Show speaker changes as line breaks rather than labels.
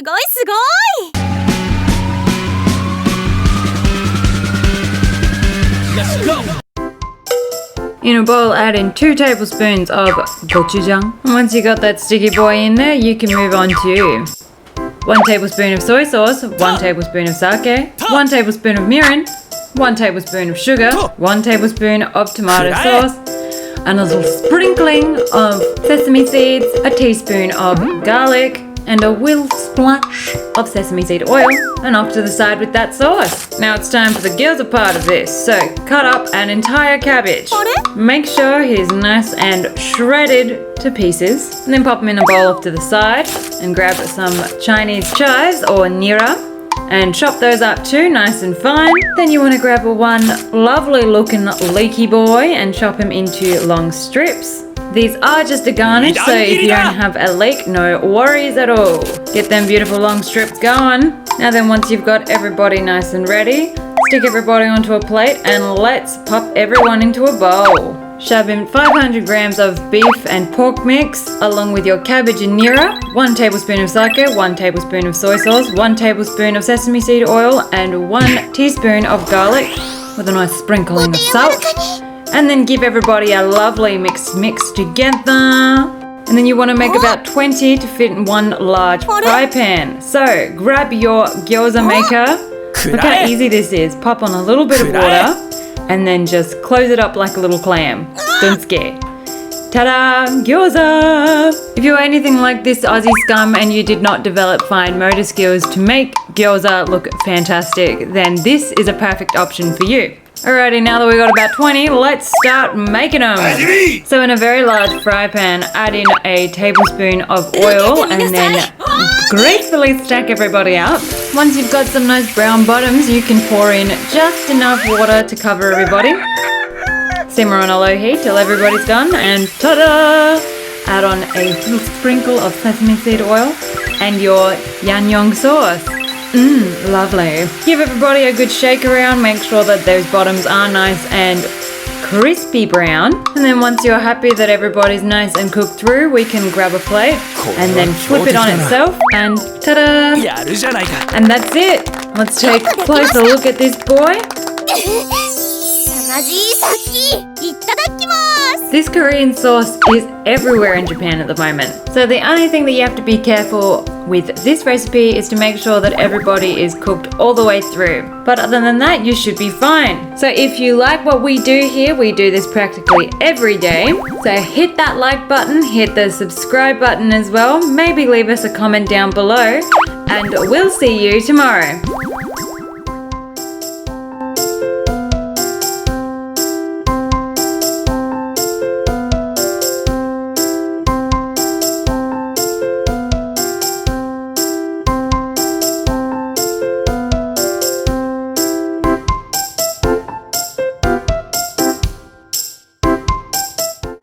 ごいすごい
Let's go!
In a bowl, add in 2 tablespoons of Gochujang. Once you got that sticky boy in there, you can move on to 1 tablespoon of soy sauce, 1 tablespoon of sake, 1 tablespoon of mirin, 1 tablespoon of sugar, 1 tablespoon of tomato sauce, a little sprinkling of sesame seeds, a teaspoon of garlic, and a little splash of sesame seed oil, and off to the side with that sauce. Now it's time for the gyoza part of this, so cut up an entire cabbage. Make sure it is nice and shredded to pieces, and then pop them in a bowl off to the side, and grab some Chinese chives or NIRA, and chop those up too, nice and fine. Then you want to grab one lovely looking leaky boy and chop him into long strips. These are just a garnish, so if you don't have a leek, no worries at all. Get them beautiful long strips going. Now then, once you've got everybody nice and ready, stick everybody onto a plate and let's pop everyone into a bowl. Shove in 500 grams of beef and pork mix, along with your cabbage and nira, 1 tablespoon of sake, 1 tablespoon of soy sauce, 1 tablespoon of sesame seed oil, and 1 teaspoon of garlic, with a nice sprinkling of salt. And then give everybody a lovely mix together. And then you want to make about 20 to fit in one large fry pan. So grab your gyoza maker. Look how easy this is. Pop on a little bit of water and then just close it up like a little clam. Don't scare. Ta-da! Gyoza! If you're anything like this Aussie scum and you did not develop fine motor skills to make gyoza look fantastic, then this is a perfect option for you. Alrighty, now that we got about 20, let's start making them. So in a very large fry pan, add in a tablespoon of oil and then gracefully stack everybody up. Once you've got some nice brown bottoms, you can pour in just enough water to cover everybody. Simmer on a low heat till everybody's done, and ta-da! Add on a little sprinkle of sesame seed oil and your Yangnyeom sauce. Lovely. Give everybody a good shake around, make sure that those bottoms are nice and crispy brown. And then once you're happy that everybody's nice and cooked through, we can grab a plate and then flip it on itself and ta-da! And that's it. Let's take a closer look at this boy. This Korean sauce is everywhere in Japan at the moment. So the only thing that you have to be careful with this recipe is to make sure that everybody is cooked all the way through. But other than that, you should be fine. So if you like what we do here, we do this practically every day. So hit that like button, hit the subscribe button as well. Maybe leave us a comment down below, and we'll see you tomorrow.